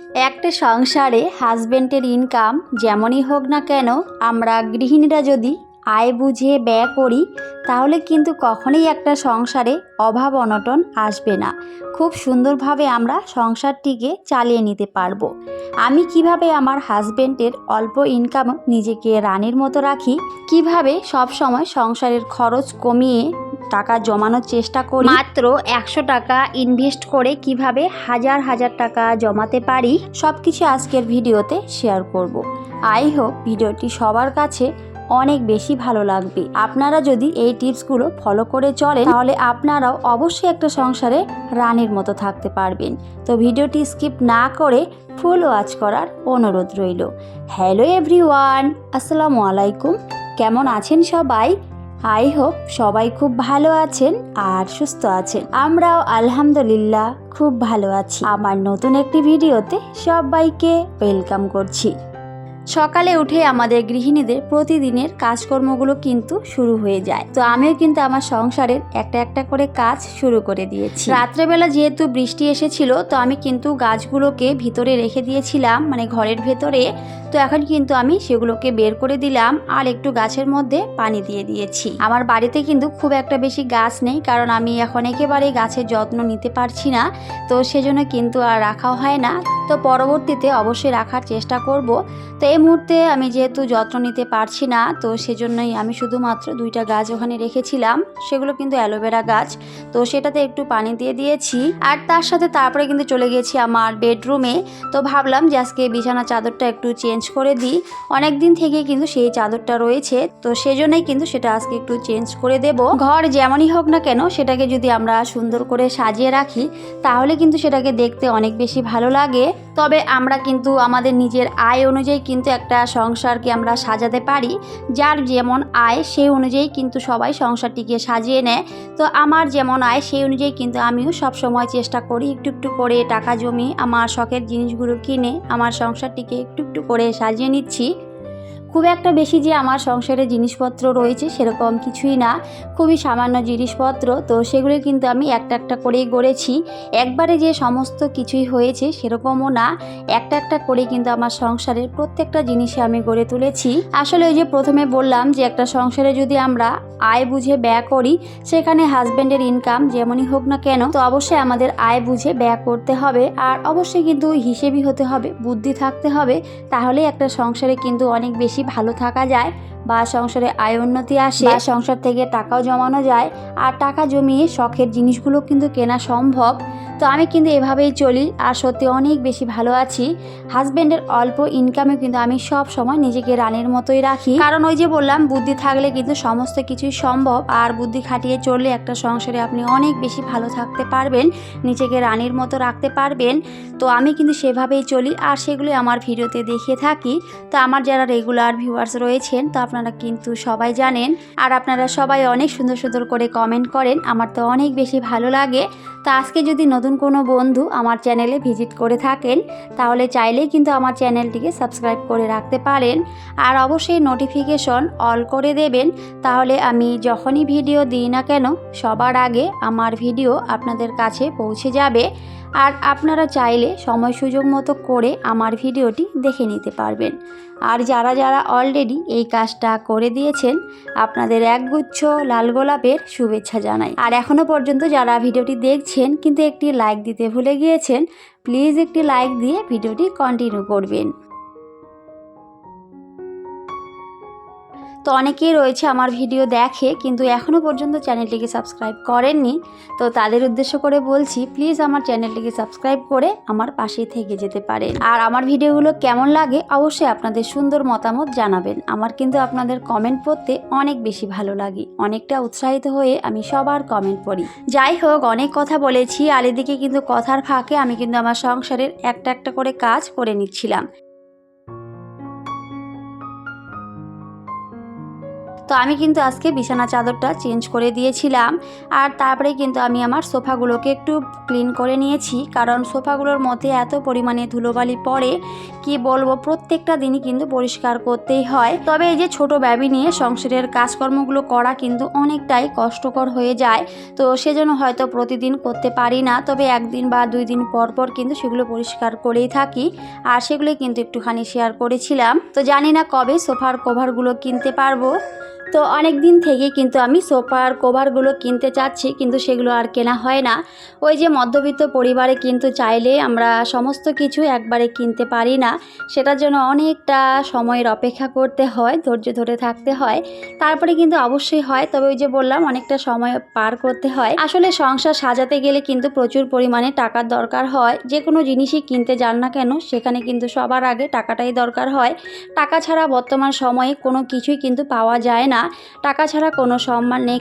একটা সংসারে হাজবেন্ডের ইনকাম যেমনই হোক না কেন, আমরা গৃহিণীরা যদি আয় বুঝে ব্যয় করি তাহলে কিন্তু কখনোই একটা সংসারে অভাব অনটন আসবে না। খুব সুন্দরভাবে আমরা সংসারটিকে চালিয়ে নিতে পারবো। আমি কিভাবে আমার হাজবেন্ডের অল্প ইনকাম নিজেকে রানীর মতো রাখি, কিভাবে সব সময় সংসারের খরচ কমিয়ে টাকা জমানোর চেষ্টা করি, মাত্র 100 টাকা ইনভেস্ট করে কিভাবে হাজার হাজার টাকা জমাতে পারি, সব কিছু আজকের ভিডিওতে শেয়ার করব। আই হোপ ভিডিওটি সবার কাছে অনেক বেশি ভালো লাগবে। আপনারা যদি এই টিপসগুলো ফলো করে চলেন তাহলে আপনারাও অবশ্যই একটা সংসারে রানীর মতো থাকতে পারবেন। তো ভিডিওটি স্কিপ না করে ফুল ওয়াচ করার অনুরোধ রইল। হ্যালো এভরিওয়ান, আসসালামু আলাইকুম। কেমন আছেন সবাই? আই হোপ সবাই খুব ভালো আছেন আর সুস্থ আছেন। আমরাও আলহামদুলিল্লাহ খুব ভালো আছি। আমার নতুন একটি ভিডিওতে সবাইকে ওয়েলকাম করছি। সকালে উঠে আমাদের গৃহিণীদের প্রতিদিনের কাজকর্মগুলো কিন্তু শুরু হয়ে যায়। তো আমিও কিন্তু আমার সংসারের একটা একটা করে কাজ শুরু করে দিয়েছি। রাত্রেবেলা যেহেতু বৃষ্টি এসেছিল, তো আমি কিন্তু গাছগুলোকে ভিতরে রেখে দিয়েছিলাম, মানে ঘরের ভেতরে। তো এখন কিন্তু আমি সেগুলোকে বের করে দিলাম আর একটু গাছের মধ্যে পানি দিয়ে দিয়েছি। আমার বাড়িতে কিন্তু খুব একটা বেশি গাছ নেই, কারণ আমি এখন একেবারে গাছের যত্ন নিতে পারছি না, তো সেজন্য কিন্তু আর রাখাও হয় না। তো পরবর্তীতে অবশ্যই রাখার চেষ্টা করব। তো এই মুহূর্তে আমি যেহেতু যত্ন নিতে পারছি না, তো সেজন্যই আমি শুধুমাত্র 2টা গাছ ওখানে রেখেছিলাম। সেগুলো কিন্তু অ্যালোভেরা গাছ, তো সেটাতে একটু পানি দিয়ে দিয়েছি। আর তার সাথে তারপরে কিন্তু চলে গেছি আমার বেডরুমে। তো ভাবলাম যে আজকে বিছানা চাদরটা একটু চেঞ্জ করে দিই। অনেক দিন থেকে কিন্তু সেই চাদরটা রয়েছে, তো সেজন্যই কিন্তু সেটা আজকে একটু চেঞ্জ করে দেব। ঘর যেমনই হোক না কেন, সেটাকে যদি আমরা সুন্দর করে সাজিয়ে রাখি তাহলে কিন্তু সেটাকে দেখতে অনেক বেশি ভালো লাগে। তবে আমরা কিন্তু আমাদের নিজের আয় অনুযায়ী কিন্তু একটা সংসারকে আমরা সাজাতে পারি। যার যেমন আয় সেই অনুযায়ী কিন্তু সবাই সংসারটিকে সাজিয়ে নেয়। তো আমার যেমন আয় সেই অনুযায়ী কিন্তু আমিও সব সময় চেষ্টা করি একটু একটু করে টাকা জমিয়ে আমার শখের জিনিসগুলো কিনে আমার সংসারটিকে একটু একটু করে সাজিয়ে নিচ্ছি। খুব একটা বেশি যে আমার সংসারে জিনিসপত্র রয়েছে সেরকম কিছুই না, খুবই সামান্য জিনিসপত্র। তো সেগুলো কিন্তু আমি একটা একটা করেই গড়েছি। একবারে যে সমস্ত কিছুই হয়েছে সেরকমও না, একটা একটা করে কিন্তু আমার সংসারের প্রত্যেকটা জিনিসে আমি গড়ে তুলেছি। আসলে ওই যে প্রথমে বললাম যে একটা সংসারে যদি আমরা আয় বুঝে ব্যয় করি, সেখানে হাজব্যান্ডের ইনকাম যেমনই হোক না কেন, তো অবশ্যই আমাদের আয় বুঝে ব্যয় করতে হবে। আর অবশ্যই কিন্তু হিসেবই হতে হবে, বুদ্ধি থাকতে হবে, তাহলে একটা সংসারে কিন্তু অনেক বেশি ভালো থাকা যায় বা সংসারে আয় উন্নতি আসে, বা সংসার থেকে টাকাও জমানো যায়। আর টাকা জমিয়ে শখের জিনিসগুলো কিন্তু কেনা সম্ভব। তো আমি কিন্তু এভাবেই চলি আর সত্যি অনেক বেশি ভালো আছি। হাজব্যান্ডের অল্প ইনকামে কিন্তু আমি সব সময় নিজেকে রানীর মতোই রাখি, কারণ ওই যে বললাম বুদ্ধি থাকলে কিন্তু সমস্ত কিছুই সম্ভব। আর বুদ্ধি খাটিয়ে চললে একটা সংসারে আপনি অনেক বেশি ভালো থাকতে পারবেন, নিজেকে রানীর মতো রাখতে পারবেন। তো আমি কিন্তু সেভাবেই চলি আর সেগুলি আমার ভিডিওতে দেখিয়ে থাকি। তো আমার যারা রেগুলার ভিউয়ার্স রয়েছেন, তো আপনারা কিন্তু সবাই জানেন। আর আপনারা সবাই অনেক সুন্দর সুন্দর করে কমেন্ট করেন, আমার তো অনেক বেশি ভালো লাগে। তো আজকে যদি নতুন কোনো বন্ধু আমার চ্যানেলে ভিজিট করে থাকেন তাহলে চাইলেই কিন্তু আমার চ্যানেলটিকে সাবস্ক্রাইব করে রাখতে পারেন। আর অবশ্যই নোটিফিকেশন অল করে দেবেন, তাহলে আমি যখনই ভিডিও দিই না কেন সবার আগে আমার ভিডিও আপনাদের কাছে পৌঁছে যাবে। আর আপনারা চাইলে সময় সুযোগ মতো করে আমার ভিডিওটি দেখে নিতে পারবেন। আর যারা যারা অলরেডি এই কাজটা করে দিয়েছেন, আপনাদের একগুচ্ছ লাল গোলাপের শুভেচ্ছা জানাই। আর এখনও পর্যন্ত যারা ভিডিওটি দেখছেন কিন্তু একটি লাইক দিতে ভুলে গিয়েছেন, প্লিজ একটি লাইক দিয়ে ভিডিওটি কন্টিনিউ করবেন। তো অনেকেই রয়েছে আমার ভিডিও দেখে কিন্তু এখনও পর্যন্ত চ্যানেলটিকে সাবস্ক্রাইব করেননি। তো তাদের উদ্দেশ্য করে বলছি, প্লিজ আমার চ্যানেলটিকে সাবস্ক্রাইব করে আমার পাশেই থেকে যেতে পারেন। আর আমার ভিডিওগুলো কেমন লাগে অবশ্যই আপনাদের সুন্দর মতামত জানাবেন। আমার কিন্তু আপনাদের কমেন্ট পড়তে অনেক বেশি ভালো লাগে, অনেকটা উৎসাহিত হয়ে আমি সবার কমেন্ট পড়ি। যাই হোক, অনেক কথা বলেছি আর এদিকে কিন্তু কথার ফাঁকে আমি কিন্তু আমার সংসারের একটা একটা করে কাজ করে নিচ্ছিলাম। তো আমি কিন্তু আজকে বিছানা চাদরটা চেঞ্জ করে দিয়েছিলাম। আর তারপরে কিন্তু আমি আমার সোফাগুলোকে একটু ক্লিন করে নিয়েছি, কারণ সোফাগুলোর মধ্যে এত পরিমাণে ধুলোবালি পড়ে কি বলবো, প্রত্যেকটা দিনই কিন্তু পরিষ্কার করতেই হয়। তবে এই যে ছোট বেবি নিয়ে সংসারের কাজকর্মগুলো করা কিন্তু অনেকটাই কষ্টকর হয়ে যায়, তো সেজন্য হয়তো প্রতিদিন করতে পারি না, তবে একদিন বা 2 দিন পর পর কিন্তু সেগুলো পরিষ্কার করেই থাকি। আর সেগুলো কিন্তু একটুখানি শেয়ার করেছিলাম। তো জানি না কবে সোফার কভারগুলো কিনতে পারবো। তো অনেক দিন থেকেই কিন্তু আমি সোফার কভারগুলো কিনতে চাচ্ছি, কিন্তু সেগুলো আর কেনা হয় না। ওই যে মধ্যবিত্ত পরিবারে কিন্তু চাইলে আমরা সমস্ত কিছু একবারে কিনতে পারি না, সেটার জন্য অনেকটা সময়ের অপেক্ষা করতে হয়, ধৈর্য ধরে থাকতে হয়, তারপরে কিন্তু অবশ্যই হয়। তবে ওই যে বললাম, অনেকটা সময় পার করতে হয়। আসলে সংসার সাজাতে গেলে কিন্তু প্রচুর পরিমাণে টাকার দরকার হয়। যে কোনো জিনিসই কিনতে যান না কেন, সেখানে কিন্তু সবার আগে টাকাটাই দরকার হয়। টাকা ছাড়া বর্তমান সময়ে কোনো কিছুই কিন্তু পাওয়া যায় না। টাকা ছাড়া কোনো সম্মান নেই,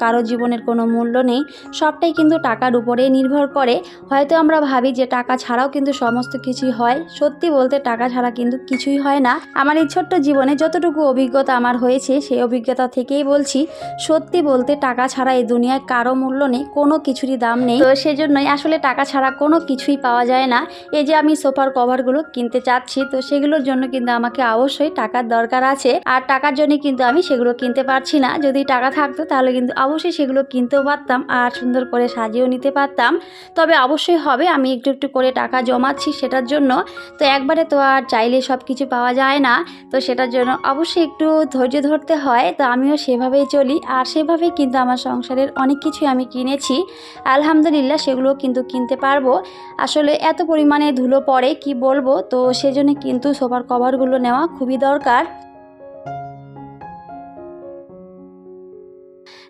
কারো জীবনের কোনো মূল্য নেই, সবটাই কিন্তু টাকার উপরেই নির্ভর করে। হয়তো আমরা ভাবি যে টাকা ছাড়াও কিন্তু সমস্ত কিছুই হয়, সত্যি বলতে টাকা ছাড়া কিন্তু কিছুই হয় না। আমার এই ছোট্ট জীবনে যতটুকু অভিজ্ঞতা আমার হয়েছে, সেই অভিজ্ঞতা থেকেই বলছি, সত্যি বলতে টাকা ছাড়া এই দুনিয়ায় কারো মূল্য নেই, কোনো কিছুরই দাম নেই। তো সেজন্যই আসলে টাকা ছাড়া কোনো কিছুই পাওয়া যায় না। এই যে আমি সোফার কভারগুলো কিনতে চাচ্ছি, তো সেগুলোর জন্য কিন্তু আমাকে অবশ্যই টাকার দরকার আছে, আর টাকার জন্য কিন্তু আমি সেগুলো কিনতে পারছি না। যদি টাকা থাকতো তাহলে কিন্তু অবশ্যই সেগুলো কিনতেও পারতাম আর সুন্দর করে সাজিয়েও নিতে পারতাম। তবে অবশ্যই হবে, আমি একটু একটু করে টাকা জমাচ্ছি সেটার জন্য। তো একবারে তো আর চাইলে সব কিছু পাওয়া যায় না, তো সেটার জন্য অবশ্যই একটু ধৈর্য ধরতে হয়। তো আমিও সেভাবেই চলি, আর সেভাবেই কিন্তু আমার সংসারের অনেক কিছুই আমি কিনেছি, আলহামদুলিল্লাহ সেগুলো কিন্তু কিনতে পারবো। আসলে এত পরিমাণে ধুলো পড়ে কি বলবো, তো সেজন্য কিন্তু সোফার কভারগুলো নেওয়া খুবই দরকার।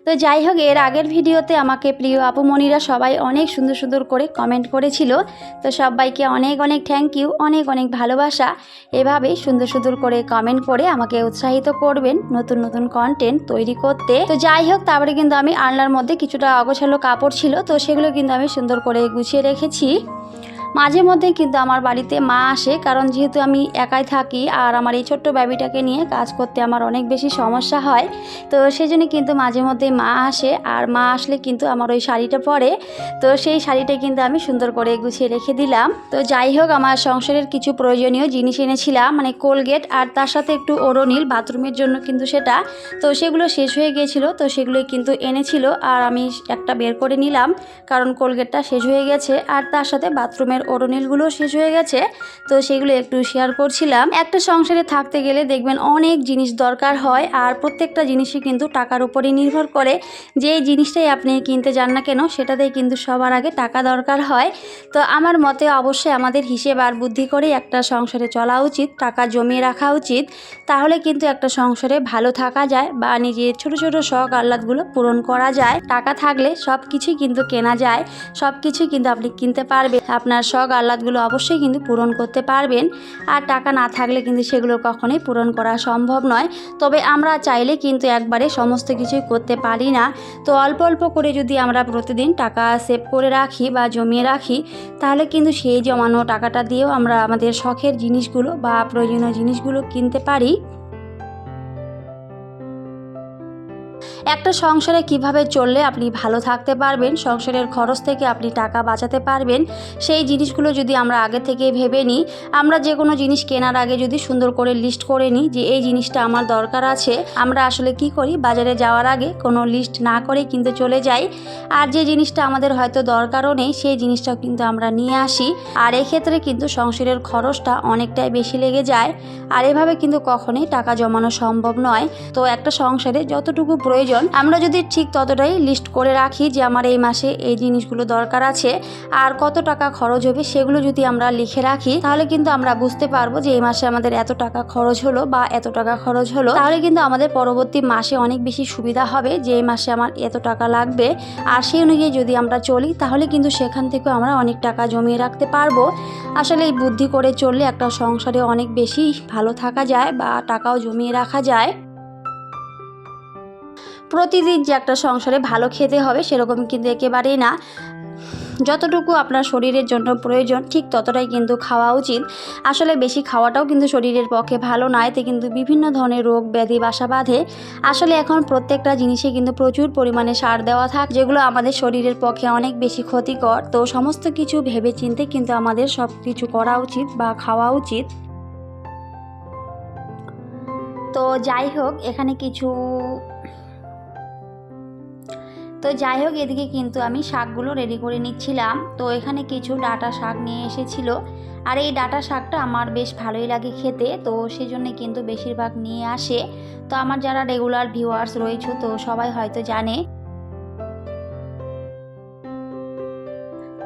তো যাই হোক, এর আগের ভিডিওতে আমাকে প্রিয় আপুমণিরা সবাই অনেক সুন্দর সুন্দর করে কমেন্ট করেছিল, তো সবাইকে অনেক অনেক থ্যাংক ইউ, অনেক অনেক ভালোবাসা। এভাবেই সুন্দর সুন্দর করে কমেন্ট করে আমাকে উৎসাহিত করবেন নতুন নতুন কন্টেন্ট তৈরি করতে। তো যাই হোক, তারপরে কিন্তু আমি আলনার মধ্যে কিছুটা অগোছালো কাপড় ছিল, তো সেগুলো কিন্তু আমি সুন্দর করে গুছিয়ে রেখেছি। মাঝে মধ্যে কিন্তু আমার বাড়িতে মা আসে, কারণ যেহেতু আমি একাই থাকি আর আমার এই ছোট্ট বেবিটাকে নিয়ে কাজ করতে আমার অনেক বেশি সমস্যা হয়, তো সেজন্য কিন্তু মাঝে মধ্যে মা আসে। আর মা আসলে কিন্তু আমার ওই শাড়িটা পরে, তো সেই শাড়িটা কিন্তু আমি সুন্দর করে গুছিয়ে রেখে দিলাম। তো যাই হোক, আমার সংসারের কিছু প্রয়োজনীয় জিনিস এনেছিলাম, মানে কোলগেট আর তার সাথে একটু ওরোনিল বাথরুমের জন্য কিন্তু সেটা, তো সেগুলো শেষ হয়ে গিয়েছিল, তো সেগুলোই কিন্তু এনেছিল। আর আমি একটা বের করে নিলাম, কারণ কোলগেটটা শেষ হয়ে গেছে আর তার সাথে বাথরুমের ওরোনিলগুলো শেষ হয়ে গেছে, তো সেগুলো একটু শেয়ার করছিলাম। একটা সংসারে থাকতে গেলে দেখবেন অনেক জিনিস দরকার হয়, আর প্রত্যেকটা জিনিসই কিন্তু টাকার উপরই নির্ভর করে। যে জিনিসটাই আপনি কিনতে যান না কেন, সেটাতেই কিন্তু সবার আগে টাকা দরকার হয়। তো আমার মতে অবশ্যই আমাদের হিসেব আর বুদ্ধি করেই একটা সংসারে চলা উচিত, টাকা জমিয়ে রাখা উচিত, তাহলে কিন্তু একটা সংসারে ভালো থাকা যায় বা নিজের ছোট ছোট শখ আহ্লাদগুলো পূরণ করা যায়। টাকা থাকলে সব কিছুই কিন্তু কেনা যায়, সব কিছুই কিন্তু আপনি কিনতে পারবেন, আপনার শখ আহ্লাদগুলো অবশ্যই কিন্তু পূরণ করতে পারবেন। আর টাকা না থাকলে কিন্তু সেগুলো কখনোই পূরণ করা সম্ভব নয়। তবে আমরা চাইলে কিন্তু একবারে সমস্ত কিছুই করতে পারি না, তো অল্প অল্প করে যদি আমরা প্রতিদিন টাকা সেভ করে রাখি বা জমিয়ে রাখি, তাহলে কিন্তু সেই জমানো টাকাটা দিয়েও আমরা আমাদের শখের জিনিসগুলো বা প্রয়োজনীয় জিনিসগুলো কিনতে পারি। একটা সংসারে কিভাবে চললে আপনি ভালো থাকতে পারবেন, সংসারের খরচ থেকে আপনি টাকা বাঁচাতে পারবেন, সেই জিনিসগুলো যদি আমরা আগে থেকে ভেবে নিই, আমরা যে কোনো জিনিস কেনার আগে যদি সুন্দর করে লিস্ট করে নিই যে এই জিনিসটা আমার দরকার আছে, আমরা আসলে কি করি, বাজারে যাওয়ার আগে কোনো লিস্ট না করে কিন্তু চলে যাই, আর যে জিনিসটা আমাদের হয়তো দরকারও নেই সেই জিনিসটাও কিন্তু আমরা নিয়ে আসি, আর এক্ষেত্রে কিন্তু সংসারের খরচটা অনেকটাই বেশি লেগে যায়। আর এভাবে কিন্তু কখনোই টাকা জমানো সম্ভব নয়। তো একটা সংসারে যতটুকু প্রয়োজন আমরা যদি ঠিক ততটাই লিস্ট করে রাখি যে আমার এই মাসে এই জিনিসগুলো দরকার আছে আর কত টাকা খরচ হবে, সেগুলো যদি আমরা লিখে রাখি, তাহলে কিন্তু আমরা বুঝতে পারবো যে এই মাসে আমাদের এত টাকা খরচ হলো বা এত টাকা খরচ হলো, তাহলে কিন্তু আমাদের পরবর্তী মাসে অনেক বেশি সুবিধা হবে যে এই মাসে আমার এত টাকা লাগবে। আর সেই অনুযায়ী যদি আমরা চলি, তাহলে কিন্তু সেখান থেকে আমরা অনেক টাকা জমিয়ে রাখতে পারবো। আসলে এই বুদ্ধি করে চললে একটা সংসারে অনেক বেশি ভালো থাকা যায় বা টাকাও জমিয়ে রাখা যায়। প্রতিদিন যে একটা সংসারে ভালো খেতে হবে সেরকম কিন্তু একেবারেই না। যতটুকু আপনার শরীরের জন্য প্রয়োজন ঠিক ততটাই কিন্তু খাওয়া উচিত। আসলে বেশি খাওয়াটাও কিন্তু শরীরের পক্ষে ভালো নয়, এতে কিন্তু বিভিন্ন ধরনের রোগ ব্যাধি বাসা বাঁধে। আসলে এখন প্রত্যেকটা জিনিসে কিন্তু প্রচুর পরিমাণে সার দেওয়া থাকে, যেগুলো আমাদের শরীরের পক্ষে অনেক বেশি ক্ষতিকর। তো সমস্ত কিছু ভেবে চিন্তে কিন্তু আমাদের সব কিছু করা উচিত বা খাওয়া উচিত। তো যাই হোক এদিকে কিন্তু আমি শাকগুলো রেডি করে নিচ্ছিলাম। তো এখানে কিছু ডাঁটা শাক নিয়ে এসেছিল, আর এই ডাঁটা শাকটা আমার বেশ ভালোই লাগে খেতে, তো সেই জন্য কিন্তু বেশিরভাগ নিয়ে আসে। তো আমার যারা রেগুলার ভিউয়ার্স রয়েছে তো সবাই হয়তো জানে।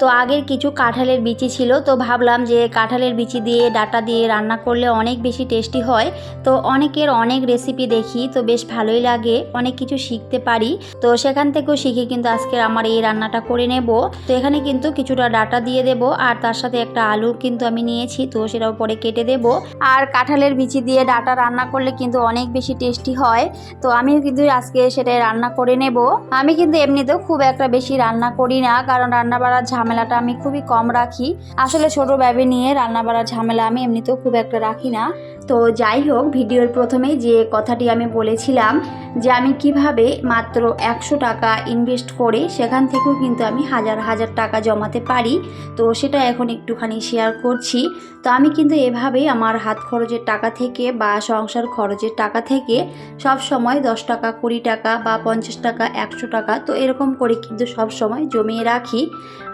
তো আগের কিছু কাঁঠালের বিচি ছিল, তো ভাবলাম যে কাঁঠালের বিচি দিয়ে ডাঁটা দিয়ে রান্না করলে অনেক বেশি টেস্টি হয়। তো অনেকের অনেক রেসিপি দেখি, তো বেশ ভালোই লাগে, অনেক কিছু শিখতে পারি। তো সেখান থেকেও শিখে কিন্তু আজকে আমার এই রান্নাটা করে নেব। তো এখানে কিন্তু কিছুটা ডাঁটা দিয়ে দেব, আর তার সাথে একটা আলু কিন্তু আমি নিয়েছি, তো সেটাও পরে কেটে দেব। আর কাঁঠালের বিচি দিয়ে ডাঁটা রান্না করলে কিন্তু অনেক বেশি টেস্টি হয়। তো আমিও কিন্তু আজকে সেটাই রান্না করে নেব। আমি কিন্তু এমনিতেও খুব একটা বেশি রান্না করি না, কারণ রান্না বাড়ার ঝামেলাটা আমি খুবই কম রাখি। আসলে ছোট বেবি নিয়ে রান্না বাড়ার ঝামেলা আমি এমনিতেও খুব একটা রাখি না। তো যাই হোক, ভিডিওর প্রথমেই যে কথাটি আমি বলেছিলাম যে আমি কিভাবে মাত্র 100 টাকা ইনভেস্ট করে সেখান থেকেও কিন্তু আমি হাজার হাজার টাকা জমাতে পারি, তো সেটা এখন একটুখানি শেয়ার করছি। তো আমি কিন্তু এভাবেই আমার হাত খরচের টাকা থেকে বা সংসার খরচের টাকা থেকে সব সময় 10 টাকা, 20 টাকা বা 50 টাকা, 100 টাকা, তো এরকম করে কিন্তু সব সময় জমিয়ে রাখি,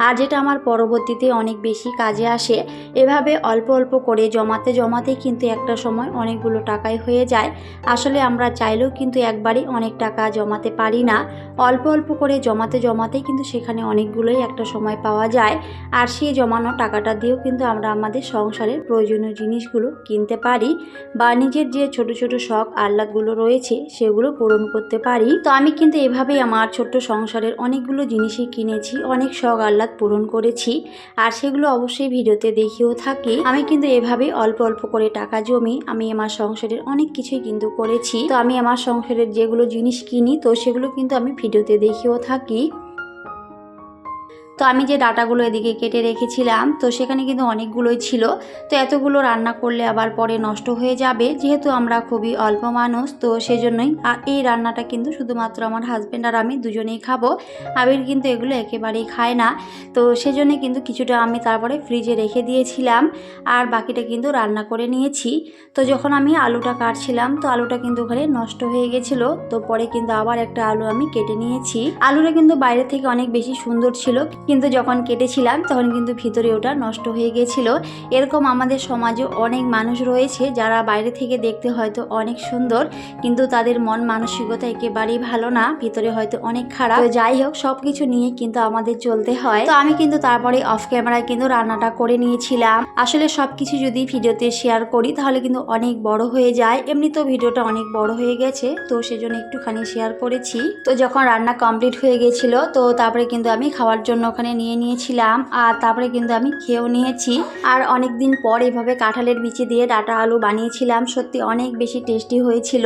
আর যেটা আমার পরবর্তীতে অনেক বেশি কাজে আসে। এভাবে অল্প অল্প করে জমাতে জমাতে কিন্তু একটা সময় অনেকগুলো টাকাই হয়ে যায়। আসলে আমরা চাইলেও কিন্তু একবারই অনেক টাকা জমাতে পারি না, অল্প অল্প করে জমাতে জমাতেই কিন্তু সেখানে অনেকগুলোই একটা সময় পাওয়া যায়। আর সেই জমানো টাকাটা দিয়েও কিন্তু আমরা আমাদের সংসারের প্রয়োজনীয় জিনিসগুলো কিনতে পারি, বা নিজের যে ছোট ছোট শখ আহ্লাদগুলো রয়েছে সেগুলো পূরণ করতে পারি। তো আমি কিন্তু এভাবেই আমার ছোট্ট সংসারের অনেকগুলো জিনিসই কিনেছি, অনেক শখ আহ্লাদ পূরণ করেছি, আর সেগুলো অবশ্যই ভিডিওতে দেখিয়েও থাকি। আমি কিন্তু এভাবেই অল্প অল্প করে টাকা জমি আমি আমার সংসারের অনেক কিছুই কিন্তু করেছি। তো আমি আমার সংসারের যেগুলো জিনিস কিনি তো সেগুলো কিন্তু আমি ভিডিওতে দেখিয়েও থাকি। তো আমি যে ডাটাগুলো এদিকে কেটে রেখেছিলাম তো সেখানে কিন্তু অনেকগুলোই ছিল, তো এতগুলো রান্না করলে আবার পরে নষ্ট হয়ে যাবে, যেহেতু আমরা খুবই অল্প মানুষ, তো সেজন্যই। আর এই রান্নাটা কিন্তু শুধুমাত্র আমার হাজব্যান্ড আর আমি দুজনেই খাবো। আবির কিন্তু এগুলো একেবারেই খায় না, তো সেজন্য কিন্তু কিছুটা আমি তারপরে ফ্রিজে রেখে দিয়েছিলাম, আর বাকিটা কিন্তু রান্না করে নিয়েছি। তো যখন আমি আলুটা কাটছিলাম তো আলুটা কিন্তু ওখানে নষ্ট হয়ে গেছিলো, তো পরে কিন্তু আবার একটা আলু আমি কেটে নিয়েছি। আলুটা কিন্তু বাইরে থেকে অনেক বেশি সুন্দর ছিল, কিন্তু যখন কেটেছিলাম তখন কিন্তু ভিতরে ওটা নষ্ট হয়ে গেছিল। এরকম আমাদের সমাজে অনেক মানুষ রয়েছে যারা বাইরে থেকে দেখতে হয়তো অনেক সুন্দর, কিন্তু তাদের মন মানসিকতা একেবারেই ভালো না, ভিতরে হয়তো অনেক খারাপ। তো যাই হোক, সবকিছু নিয়ে কিন্তু আমাদের চলতে হয়। তো আমি কিন্তু তারপরে অফ ক্যামেরায় কিন্তু রান্নাটা করে নিয়েছিলাম। আসলে সবকিছু যদি ভিডিওতে শেয়ার করি তাহলে কিন্তু অনেক বড় হয়ে যায়, এমনিতেও ভিডিওটা অনেক বড় হয়ে গেছে, তো সেজন্য একটুখানি শেয়ার করেছি। তো যখন রান্না কমপ্লিট হয়ে গেছিল তো তারপরে কিন্তু আমি খাওয়ার জন্য ওখানে নিয়ে নিয়েছিলাম, আর তারপরে কিন্তু আমি খেয়েও নিয়েছি। আর অনেক দিন পর এভাবে কাঁঠালের বিচি দিয়ে ডাঁটা আলু বানিয়েছিলাম, সত্যি অনেক বেশি টেস্টি হয়েছিল,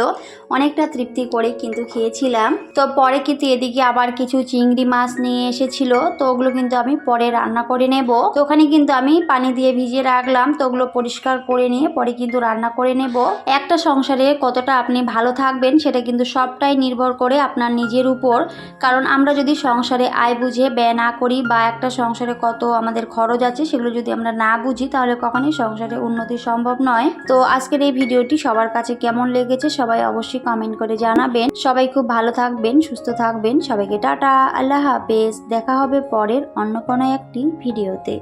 অনেকটা তৃপ্তি করে কিন্তু খেয়েছিলাম। তো পরে কিন্তু এদিকে আবার কিছু চিংড়ি মাছ নিয়ে এসেছিল, তো ওগুলো কিন্তু আমি পরে রান্না করে নেব। তো ওখানে কিন্তু আমি পানি দিয়ে ভিজিয়ে রাখলাম, তো ওগুলো পরিষ্কার করে নিয়ে পরে কিন্তু রান্না করে নেব। একটা সংসারে কতটা আপনি ভালো থাকবেন সেটা কিন্তু সবটাই নির্ভর করে আপনার নিজের উপর, কারণ আমরা যদি সংসারে আয় বুঝে ব্যয় না করি বা একটা সংসারে কত আমাদের খরচ আছে সেগুলো যদি আমরা না বুঝি তাহলে কখনোই সংসারে উন্নতি সম্ভব নয়। তো আজকের এই ভিডিওটি সবার কাছে কেমন লেগেছে সবাই অবশ্যই কমেন্ট করে জানাবেন। সবাই খুব ভালো থাকবেন, সুস্থ থাকবেন, সবাইকে টাটা, আল্লাহ হাফেজ। দেখা হবে পরের অন্য কোনো একটি ভিডিওতে।